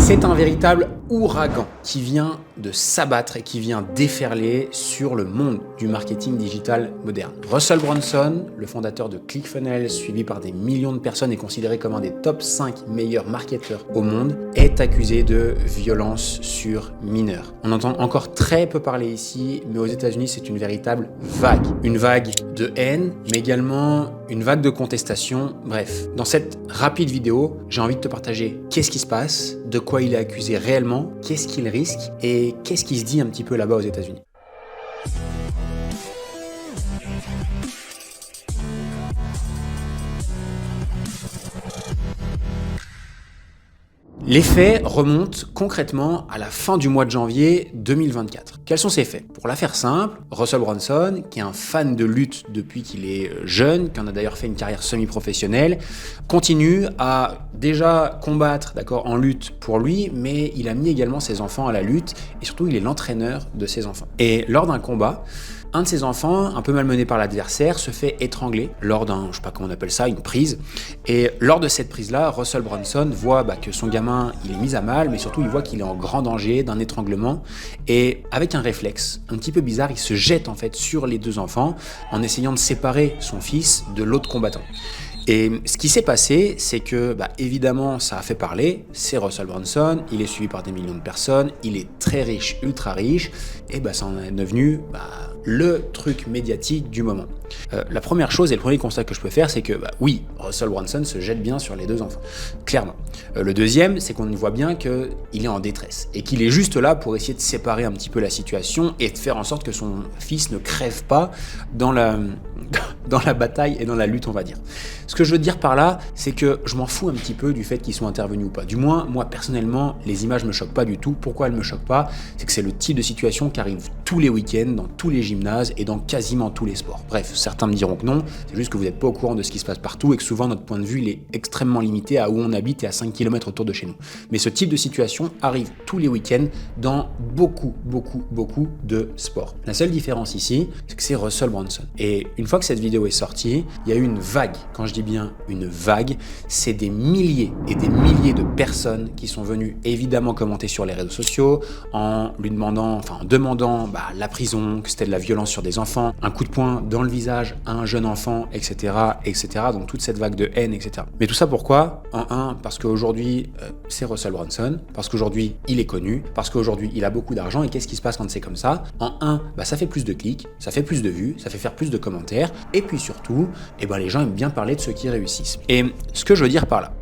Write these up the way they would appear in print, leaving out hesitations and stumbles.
C'est un véritable ouragan qui vient de s'abattre et qui vient déferler sur le monde du marketing digital moderne. Russell Brunson, le fondateur de ClickFunnels, suivi par des millions de personnes et considéré comme un des top 5 meilleurs marketeurs au monde, est accusé de violence sur mineurs. On entend encore très peu parler ici, mais aux États-Unis, c'est une véritable vague. Une vague de haine, mais également une vague de contestation. Bref, dans cette rapide vidéo, j'ai envie de te partager qu'est-ce qui se passe, de quoi il est accusé réellement, qu'est-ce qu'il risque et qu'est-ce qui se dit un petit peu là-bas aux États-Unis. Les faits remontent concrètement à la fin du mois de janvier 2024. Quels sont ces faits? Pour la faire simple, Russell Brunson, qui est un fan de lutte depuis qu'il est jeune, qui en a d'ailleurs fait une carrière semi-professionnelle, continue à déjà combattre en lutte pour lui, mais il a mis également ses enfants à la lutte et surtout il est l'entraîneur de ses enfants. Et lors d'un combat, un de ses enfants, un peu malmené par l'adversaire, se fait étrangler lors d'un, je sais pas comment on appelle ça, une prise. Et lors de cette prise-là, Russell Brunson voit que son gamin, il est mis à mal, mais surtout il voit qu'il est en grand danger d'un étranglement. Et avec un réflexe un petit peu bizarre, il se jette en fait sur les deux enfants en essayant de séparer son fils de l'autre combattant. Et ce qui s'est passé, c'est que, évidemment, ça a fait parler, c'est Russell Brunson, il est suivi par des millions de personnes, il est très riche, ultra riche, et ça en est devenu le truc médiatique du moment. La première chose et le premier constat que je peux faire, c'est que oui, Russell Brunson se jette bien sur les deux enfants, clairement. Le deuxième, c'est qu'on voit bien qu'il est en détresse et qu'il est juste là pour essayer de séparer un petit peu la situation et de faire en sorte que son fils ne crève pas dans la bataille et dans la lutte, on va dire. Ce que je veux dire par là, c'est que je m'en fous un petit peu du fait qu'ils soient intervenus ou pas. Du moins, moi, personnellement, les images me choquent pas du tout. Pourquoi elles me choquent pas? C'est que c'est le type de situation qui arrive tous les week-ends, dans tous les gymnases et dans quasiment tous les sports. Bref, certains me diront que non, c'est juste que vous n'êtes pas au courant de ce qui se passe partout et que souvent, notre point de vue, il est extrêmement limité à où on habite et à 5 km autour de chez nous. Mais ce type de situation arrive tous les week-ends dans beaucoup de sports. La seule différence ici, c'est que c'est Russell Brunson. Et une fois que cette vidéo est sortie, il y a eu une vague. Quand je dis bien une vague, c'est des milliers et des milliers de personnes qui sont venues évidemment commenter sur les réseaux sociaux en demandant la prison, que c'était de la violence sur des enfants, un coup de poing dans le visage à un jeune enfant, etc. Donc toute cette vague de haine, etc. Mais tout ça pourquoi? Parce qu'aujourd'hui, c'est Russell Brunson, parce qu'aujourd'hui, il est connu, parce qu'aujourd'hui, il a beaucoup d'argent. Et qu'est-ce qui se passe quand c'est comme ça? Ça fait plus de clics, ça fait plus de vues, ça fait faire plus de commentaires. Et puis surtout, les gens aiment bien parler de ceux qui réussissent. Et ce que je veux dire par là,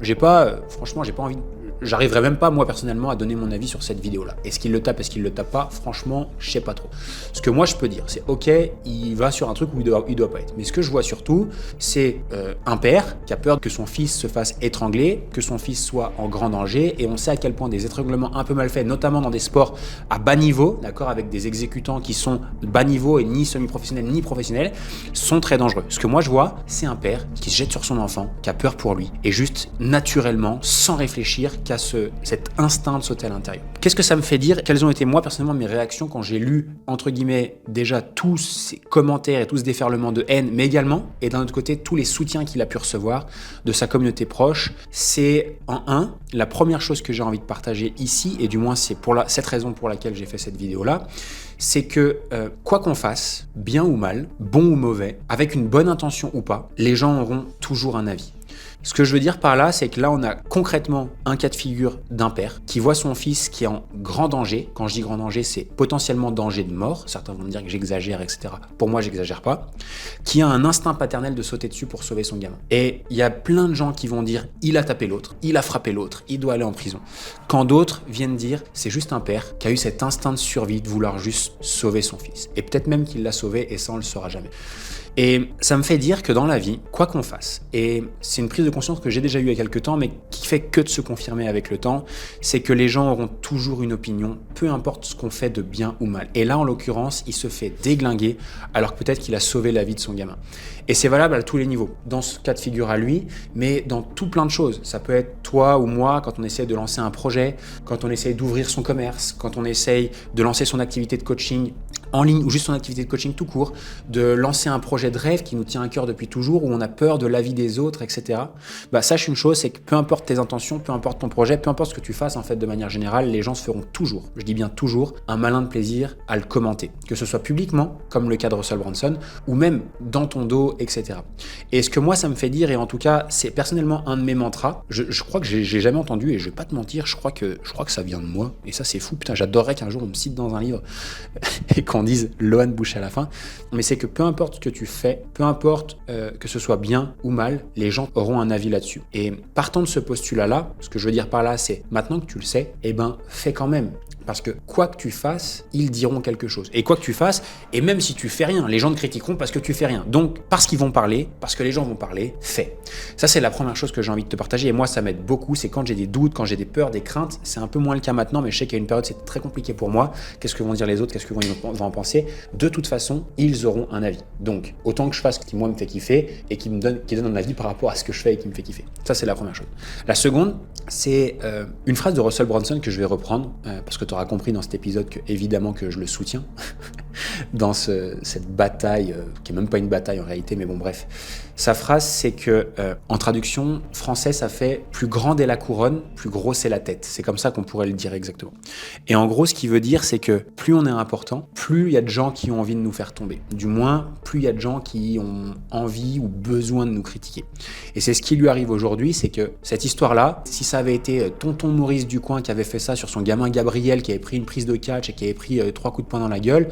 franchement, j'ai pas envie. J'arriverai même pas, moi, personnellement, à donner mon avis sur cette vidéo-là. Est-ce qu'il le tape, est-ce qu'il le tape pas? Franchement, je sais pas trop. Ce que moi, je peux dire, c'est ok, il va sur un truc où il doit pas être. Mais ce que je vois surtout, c'est un père qui a peur que son fils se fasse étrangler, que son fils soit en grand danger. Et on sait à quel point des étranglements un peu mal faits, notamment dans des sports à bas niveau, avec des exécutants qui sont bas niveau et ni semi-professionnels ni professionnels, sont très dangereux. Ce que moi, je vois, c'est un père qui se jette sur son enfant, qui a peur pour lui, et juste naturellement, sans réfléchir, qui a cet instinct de sauter à l'intérieur. Qu'est-ce que ça me fait dire? Quelles ont été moi personnellement mes réactions quand j'ai lu entre guillemets déjà tous ces commentaires et tout ce déferlement de haine, mais également, et d'un autre côté, tous les soutiens qu'il a pu recevoir de sa communauté proche? C'est la première chose que j'ai envie de partager ici, et du moins c'est cette raison pour laquelle j'ai fait cette vidéo-là, c'est que quoi qu'on fasse, bien ou mal, bon ou mauvais, avec une bonne intention ou pas, les gens auront toujours un avis. Ce que je veux dire par là, c'est que là, on a concrètement un cas de figure d'un père qui voit son fils qui est en grand danger. Quand je dis grand danger, c'est potentiellement danger de mort. Certains vont me dire que j'exagère, etc. Pour moi, j'exagère pas. Qui a un instinct paternel de sauter dessus pour sauver son gamin. Et il y a plein de gens qui vont dire « il a tapé l'autre, il a frappé l'autre, il doit aller en prison ». Quand d'autres viennent dire « c'est juste un père qui a eu cet instinct de survie de vouloir juste sauver son fils ». Et peut-être même qu'il l'a sauvé et ça, on le saura jamais. Et ça me fait dire que dans la vie, quoi qu'on fasse, et c'est une prise de conscience que j'ai déjà eue il y a quelques temps, mais qui fait que de se confirmer avec le temps, c'est que les gens auront toujours une opinion, peu importe ce qu'on fait de bien ou mal. Et là, en l'occurrence, il se fait déglinguer, alors que peut-être qu'il a sauvé la vie de son gamin. Et c'est valable à tous les niveaux, dans ce cas de figure à lui, mais dans tout plein de choses. Ça peut être toi ou moi, quand on essaie de lancer un projet, quand on essaie d'ouvrir son commerce, quand on essaye de lancer son activité de coaching, en ligne ou juste en activité de coaching tout court, de lancer un projet de rêve qui nous tient à cœur depuis toujours, où on a peur de l'avis des autres, etc. Sache une chose, c'est que peu importe tes intentions, peu importe ton projet, peu importe ce que tu fasses en fait de manière générale, les gens se feront toujours, je dis bien toujours, un malin de plaisir à le commenter. Que ce soit publiquement, comme le cas de Russell Brunson, ou même dans ton dos, etc. Et ce que moi ça me fait dire, et en tout cas c'est personnellement un de mes mantras, je crois que j'ai jamais entendu, et je vais pas te mentir, je crois que ça vient de moi, et ça c'est fou, putain j'adorerais qu'un jour on me cite dans un livre et qu'on dise Lohan Boucher à la fin, mais c'est que peu importe ce que tu fais, peu importe que ce soit bien ou mal, les gens auront un avis là-dessus. Et partant de ce postulat-là, ce que je veux dire par là, c'est maintenant que tu le sais, fais quand même. Parce que quoi que tu fasses, ils diront quelque chose. Et quoi que tu fasses, et même si tu fais rien, les gens te critiqueront parce que tu fais rien. Donc, parce qu'ils vont parler, parce que les gens vont parler, fais. Ça, c'est la première chose que j'ai envie de te partager. Et moi, ça m'aide beaucoup. C'est quand j'ai des doutes, quand j'ai des peurs, des craintes. C'est un peu moins le cas maintenant, mais je sais qu'il y a une période, c'est très compliqué pour moi. Qu'est-ce que vont dire les autres? Qu'est-ce que vont en penser? De toute façon, ils auront un avis. Donc, autant que je fasse ce qui, moi, me fait kiffer et qui donne un avis par rapport à ce que je fais et qui me fait kiffer. Ça, c'est la première chose. La seconde, c'est une phrase de Russell Brunson que je vais reprendre parce que tu auras compris dans cet épisode que évidemment que je le soutiens dans cette bataille qui est même pas une bataille en réalité, mais bon bref. Sa phrase, c'est que en traduction français, ça fait plus grande est la couronne, plus grosse est la tête. C'est comme ça qu'on pourrait le dire exactement. Et en gros, ce qu'il veut dire, c'est que plus on est important, plus il y a de gens qui ont envie de nous faire tomber. Du moins, plus il y a de gens qui ont envie ou besoin de nous critiquer. Et c'est ce qui lui arrive aujourd'hui, c'est que cette histoire-là, si ça avait été tonton Maurice du coin qui avait fait ça sur son gamin Gabriel, qui avait pris une prise de catch et qui avait pris 3 coups de poing dans la gueule,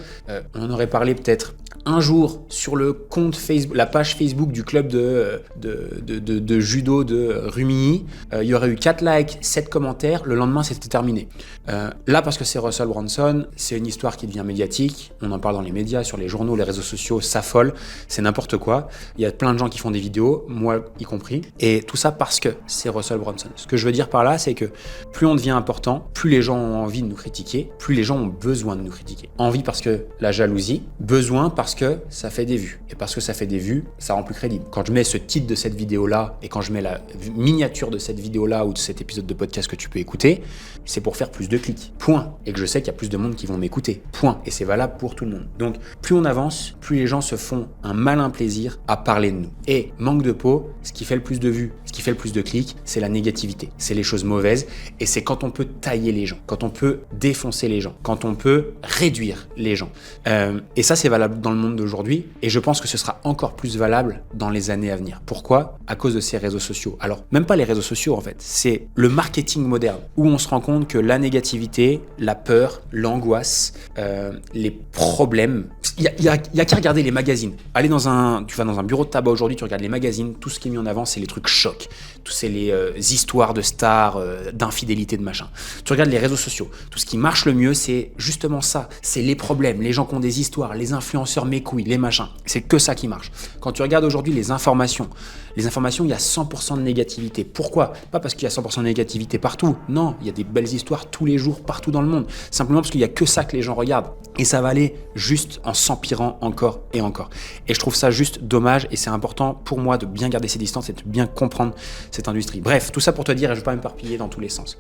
on en aurait parlé peut-être un jour sur le compte Facebook, la page Facebook du club de judo de Rumilly, il y aurait eu 4 likes, 7 commentaires, le lendemain c'était terminé. Là, parce que c'est Russell Brunson, c'est une histoire qui devient médiatique, on en parle dans les médias, sur les journaux, les réseaux sociaux, s'affole, c'est n'importe quoi. Il y a plein de gens qui font des vidéos, moi y compris, et tout ça parce que c'est Russell Brunson. Ce que je veux dire par là, c'est que plus on devient important, plus les gens ont envie de nous critiquer, plus les gens ont besoin de nous critiquer. Envie parce que la jalousie, besoin parce que ça fait des vues. Et parce que ça fait des vues, ça rend plus crédible. Quand je mets ce titre de cette vidéo-là et quand je mets la miniature de cette vidéo-là ou de cet épisode de podcast que tu peux écouter, c'est pour faire plus de clics. Point. Et que je sais qu'il y a plus de monde qui vont m'écouter. Point. Et c'est valable pour tout le monde. Donc, plus on avance, plus les gens se font un malin plaisir à parler de nous. Et manque de peau, ce qui fait le plus de vues, ce qui fait le plus de clics, c'est la négativité. C'est les choses mauvaises. Et c'est quand on peut tailler les gens, quand on peut défoncer les gens, quand on peut réduire les gens. Et ça, c'est valable dans le monde d'aujourd'hui. Et je pense que ce sera encore plus valable dans les années à venir. Pourquoi? À cause de ces réseaux sociaux. Alors, même pas les réseaux sociaux en fait, c'est le marketing moderne où on se rend compte que la négativité, la peur, l'angoisse, les problèmes, il y a qu'à regarder les magazines. Tu vas dans un bureau de tabac aujourd'hui, tu regardes les magazines, tout ce qui est mis en avant, c'est les trucs chocs. Tout c'est les histoires de stars, d'infidélité, de machin. Tu regardes les réseaux sociaux. Tout ce qui marche le mieux, c'est justement ça. C'est les problèmes, les gens qui ont des histoires, les influenceurs mes couilles, les machins. C'est que ça qui marche. Quand tu regardes aujourd'hui les informations, il y a 100% de négativité. Pourquoi? Pas parce qu'il y a 100% de négativité partout. Non, il y a des belles histoires tous les jours, partout dans le monde. Simplement parce qu'il y a que ça que les gens regardent. Et ça va aller juste en s'empirant encore et encore. Et je trouve ça juste dommage et c'est important pour moi de bien garder ses distances et de bien comprendre cette industrie. Bref, tout ça pour te dire, et je ne vais pas m'éparpiller dans tous les sens.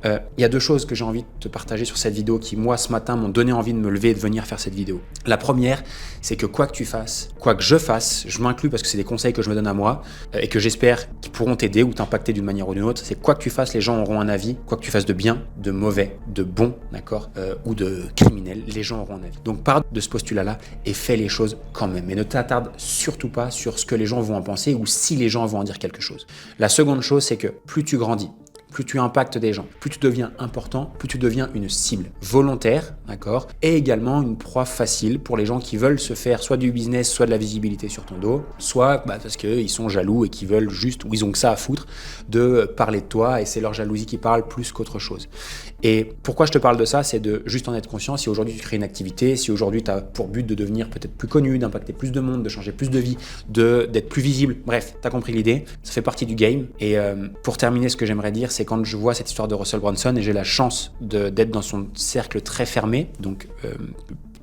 Il y a 2 choses que j'ai envie de te partager sur cette vidéo qui, moi, ce matin, m'ont donné envie de me lever et de venir faire cette vidéo. La première, c'est que quoi que tu fasses, quoi que je fasse, je m'inclus parce que c'est des conseils que je me donne à moi et que j'espère qu'ils pourront t'aider ou t'impacter d'une manière ou d'une autre. C'est quoi que tu fasses, les gens auront un avis. Quoi que tu fasses de bien, de mauvais, de bon, d'accord, ou de criminel, les gens auront un avis. Donc pars de ce postulat-là et fais les choses quand même. Et ne t'attarde surtout pas sur ce que les gens vont en penser ou si les gens vont en dire quelque chose. La seconde chose, c'est que plus tu grandis, plus tu impactes des gens, plus tu deviens important, plus tu deviens une cible volontaire, d'accord, et également une proie facile pour les gens qui veulent se faire soit du business, soit de la visibilité sur ton dos, soit parce qu'ils sont jaloux et qu'ils veulent juste, ou ils ont que ça à foutre, de parler de toi et c'est leur jalousie qui parle plus qu'autre chose. Et pourquoi je te parle de ça, c'est de juste en être conscient. Si aujourd'hui tu crées une activité, si aujourd'hui tu as pour but de devenir peut-être plus connu, d'impacter plus de monde, de changer plus de vie, d'être plus visible, bref, tu as compris l'idée, ça fait partie du game. Et pour terminer, ce que j'aimerais dire, c'est quand je vois cette histoire de Russell Brunson et j'ai la chance d'être dans son cercle très fermé, donc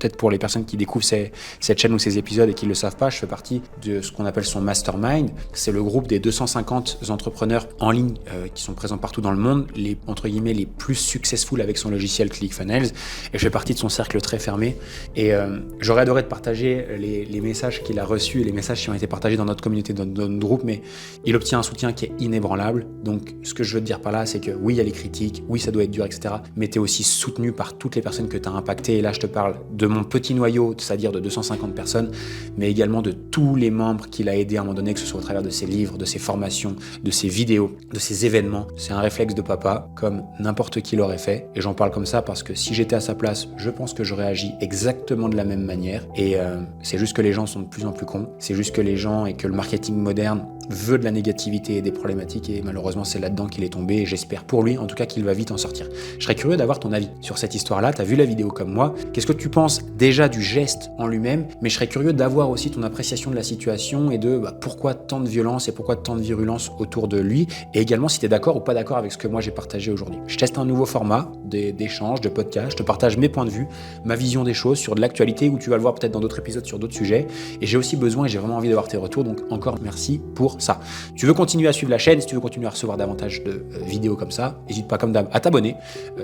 peut-être pour les personnes qui découvrent cette chaîne ou ces épisodes et qui ne le savent pas, je fais partie de ce qu'on appelle son mastermind. C'est le groupe des 250 entrepreneurs en ligne qui sont présents partout dans le monde, entre guillemets les plus successful avec son logiciel ClickFunnels, et je fais partie de son cercle très fermé. Et j'aurais adoré de partager les messages qu'il a reçus et les messages qui ont été partagés dans notre communauté, dans notre groupe, mais il obtient un soutien qui est inébranlable. Donc ce que je veux te dire par là, c'est que oui, il y a les critiques, oui, ça doit être dur, etc. Mais tu es aussi soutenu par toutes les personnes que tu as impactées. Et là, je te parle de mon petit noyau, c'est-à-dire de 250 personnes, mais également de tous les membres qu'il a aidés à un moment donné, que ce soit au travers de ses livres, de ses formations, de ses vidéos, de ses événements. C'est un réflexe de papa, comme n'importe qui l'aurait fait. Et j'en parle comme ça parce que si j'étais à sa place, je pense que j'aurais agi exactement de la même manière. Et c'est juste que les gens sont de plus en plus cons. C'est juste que les gens et que le marketing moderne veut de la négativité et des problématiques, et malheureusement c'est là-dedans qu'il est tombé, et j'espère pour lui en tout cas qu'il va vite en sortir. Je serais curieux d'avoir ton avis sur cette histoire-là. T'as vu la vidéo comme moi, qu'est-ce que tu penses déjà du geste en lui-même, mais je serais curieux d'avoir aussi ton appréciation de la situation et de pourquoi tant de violence et pourquoi tant de virulence autour de lui, et également si t'es d'accord ou pas d'accord avec ce que moi j'ai partagé aujourd'hui. Je teste un nouveau format d'échange, de podcast, je te partage mes points de vue, ma vision des choses sur de l'actualité, où tu vas le voir peut-être dans d'autres épisodes sur d'autres sujets, et j'ai aussi besoin et j'ai vraiment envie d'avoir tes retours, donc encore merci pour ça. Tu veux continuer à suivre la chaîne, si tu veux continuer à recevoir davantage de vidéos comme ça, n'hésite pas comme d'hab à t'abonner,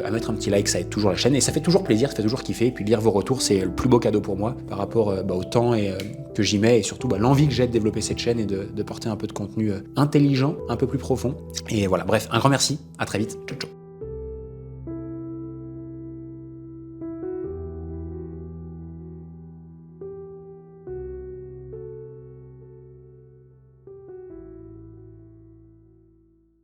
à mettre un petit like, ça aide toujours la chaîne et ça fait toujours plaisir, ça fait toujours kiffer. Et puis lire vos retours, c'est le plus beau cadeau pour moi par rapport au temps que j'y mets, et surtout l'envie que j'ai de développer cette chaîne et de porter un peu de contenu intelligent, un peu plus profond. Et voilà, bref, un grand merci, à très vite, ciao ciao.